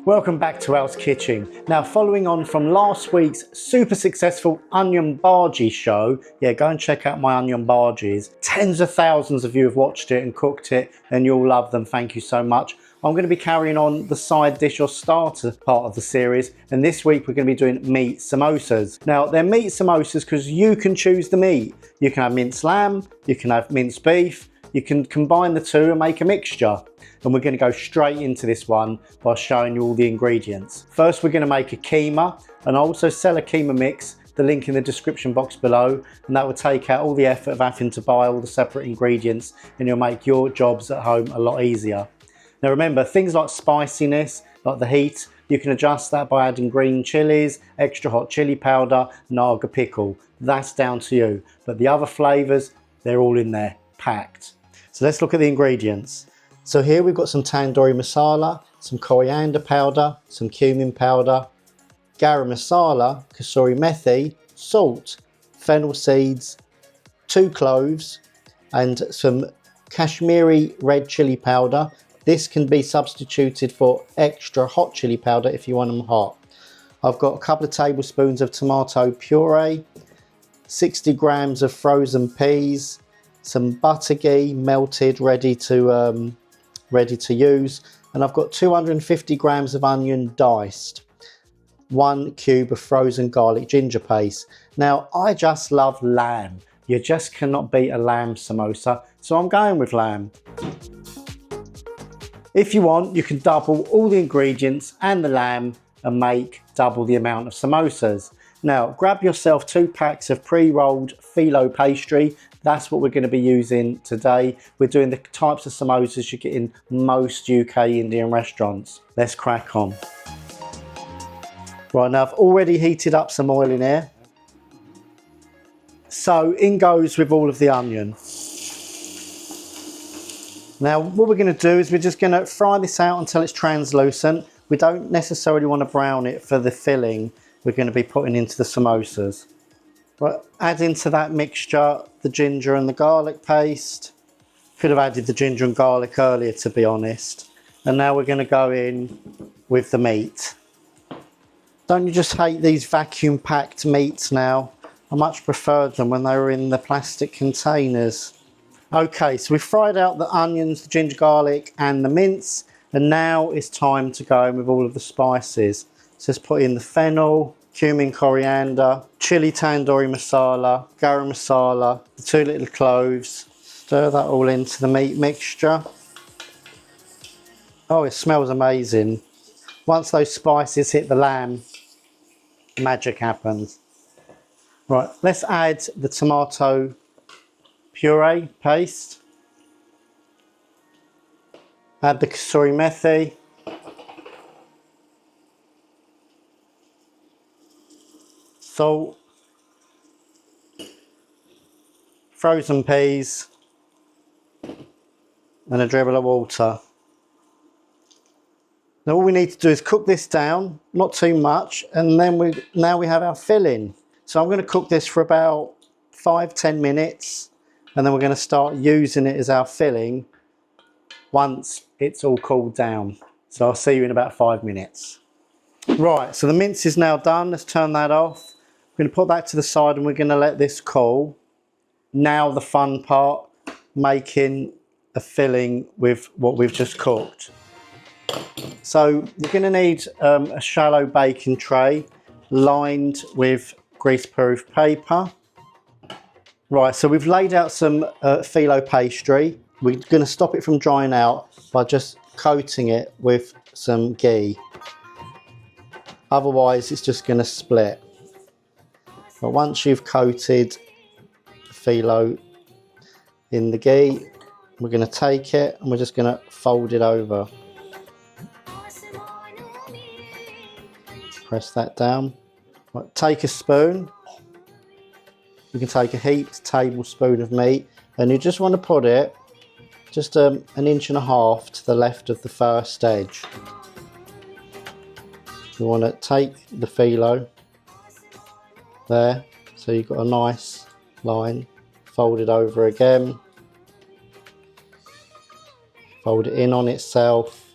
Welcome back to alskitchen. Now, following on from last week's super successful onion bhaji show, go and check out my onion bhajis. Tens of thousands of you have watched it and cooked it, and you'll love them. Thank you so much. I'm going to be carrying on the side dish or starter part of the series, and this week we're going to be doing meat samosas. Now, they're meat samosas because you can choose the meat. You can have minced lamb, you can have minced beef, you can combine the two and make a mixture. And we're going to go straight into this one by showing you all the ingredients. First, we're going to make a keema, and I also sell a keema mix, the link in the description box below, and that will take out all the effort of having to buy all the separate ingredients, and it'll make your jobs at home a lot easier. Now remember, things like spiciness, like the heat, you can adjust that by adding green chilies, extra hot chili powder, naga pickle. That's down to you. But the other flavours, they're all in there, packed. So let's look at the ingredients. So here we've got some Tandoori masala, some coriander powder, some cumin powder, garam masala, kasuri methi, salt, fennel seeds, 2 cloves, and some Kashmiri red chili powder. This can be substituted for extra hot chili powder if you want them hot. I've got a couple of tablespoons of tomato puree, 60 grams of frozen peas, some butter ghee melted ready to use, and I've got 250 grams of onion diced, 1 cube of frozen garlic ginger paste. Now I just love lamb. You just cannot beat a lamb samosa, so I'm going with lamb. If you want, you can double all the ingredients and the lamb and make double the amount of samosas. Now grab yourself 2 packs of pre-rolled phyllo pastry. That's what we're going to be using today. We're doing the types of samosas you get in most UK Indian restaurants. Let's crack on. Right, now I've already heated up some oil in here. So in goes with all of the onion. Now what we're going to do is we're just going to fry this out until it's translucent. We don't necessarily want to brown it for the filling we're going to be putting into the samosas. Right, add into that mixture the ginger and the garlic paste. Could have added the ginger and garlic earlier, to be honest. And now we're going to go in with the meat. Don't you just hate these vacuum packed meats now? I much preferred them when they were in the plastic containers. Okay, so we've fried out the onions, the ginger, garlic and the mince, and now it's time to go in with all of the spices. So let's put in the fennel, cumin, coriander, chili tandoori masala, garam masala, the 2 little cloves. Stir that all into the meat mixture. Oh, it smells amazing. Once those spices hit the lamb, magic happens. Right, let's add the tomato puree paste. Add the kasuri methi. Salt. Frozen peas. And a dribble of water. Now all we need to do is cook this down, not too much, and then now we have our filling. So I'm going to cook this for about 5-10 minutes. And then we're going to start using it as our filling once it's all cooled down. So I'll see you in about 5 minutes. Right, so the mince is now done. Let's turn that off. We're going to put that to the side and we're going to let this cool. Now the fun part, making a filling with what we've just cooked. So you're going to need a shallow baking tray lined with greaseproof paper. Right, so we've laid out some phyllo pastry. We're going to stop it from drying out by just coating it with some ghee. Otherwise, it's just going to split. But once you've coated the phyllo in the ghee, we're going to take it and we're just going to fold it over. Press that down. Right, take a spoon. You can take a heaped tablespoon of meat and you just want to put it just 1.5 inches to the left of the first edge. You want to take the phyllo there, so you've got a nice line, fold it over again, fold it in on itself,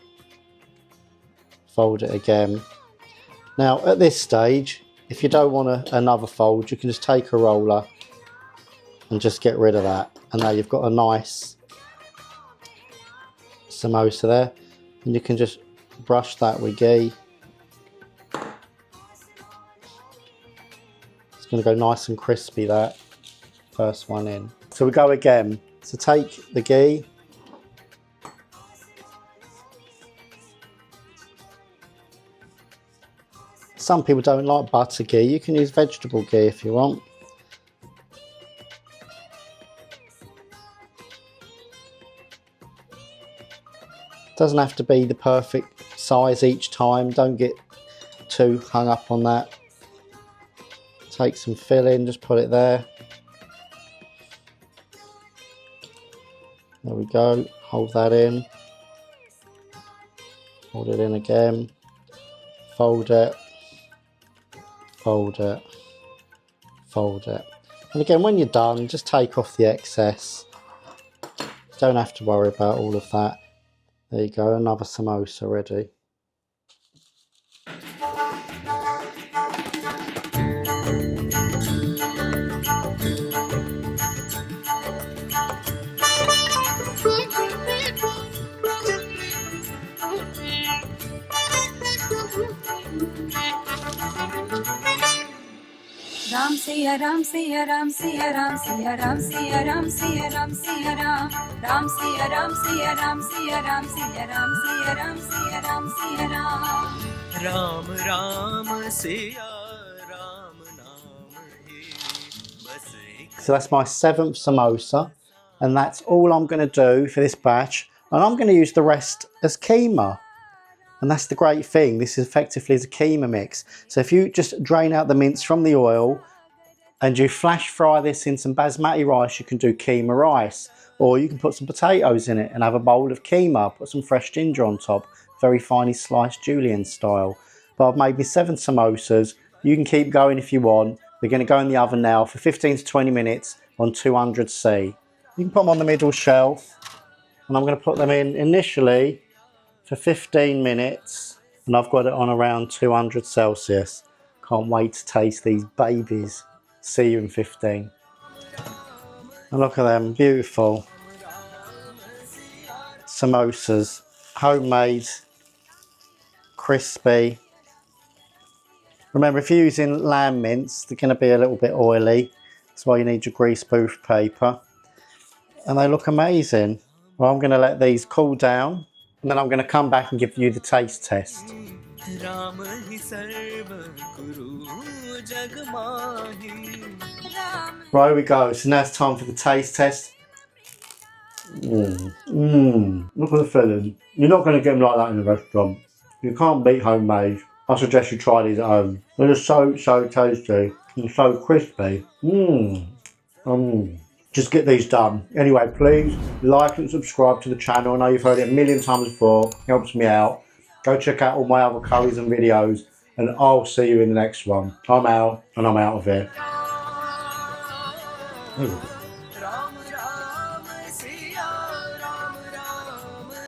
fold it again. Now at this stage, if you don't want another fold, you can just take a roller and just get rid of that. And now you've got a nice samosa there. And you can just brush that with ghee. It's going to go nice and crispy, that first one in. So we go again. So take the ghee. Some people don't like butter ghee. You can use vegetable ghee if you want. Doesn't have to be the perfect size each time. Don't get too hung up on that. Take some filling, just put it there. There we go. Hold that in. Hold it in again. Fold it. Fold it. Fold it. And again, when you're done, just take off the excess. Don't have to worry about all of that. There you go, another samosa ready. Ram Siya Ram Siya Ram Siya Ram Siya Ram Siya Ram Siya Ram Siya Ram Ram Siya Ram Siya Ram Siya Ram Siya Ram Siya Ram Siya Ram Siya Ram Ram Ram Siya Ram Naam Hai. So that's my 7th samosa, and that's all I'm going to do for this batch, and I'm going to use the rest as keema. And that's the great thing, this is effectively as a keema mix. So if you just drain out the mince from the oil and you flash fry this in some basmati rice, you can do keema rice. Or you can put some potatoes in it and have a bowl of keema, put some fresh ginger on top, very finely sliced julienne style. But I've made me 7 samosas. You can keep going if you want. They're going to go in the oven now for 15 to 20 minutes on 200°C. You can put them on the middle shelf, and I'm going to put them in initially for 15 minutes, and I've got it on around 200°C. Can't wait to taste these babies. See you in 15. And look at them, beautiful samosas, homemade, crispy. Remember, if you're using lamb mince, they're going to be a little bit oily. That's why you need your greaseproof paper. And they look amazing. Well, I'm going to let these cool down, and then I'm going to come back and give you the taste test. Right, here we go. So now it's time for the taste test. Look at the filling. You're not going to get them like that in a restaurant. You can't beat homemade. I suggest you try these at home. They're just so tasty and so crispy. Just get these done. Anyway, please like and subscribe to the channel. I know you've heard it a million times before. It helps me out. Go check out all my other curries and videos, and I'll see you in the next one. I'm Al, and I'm out of here.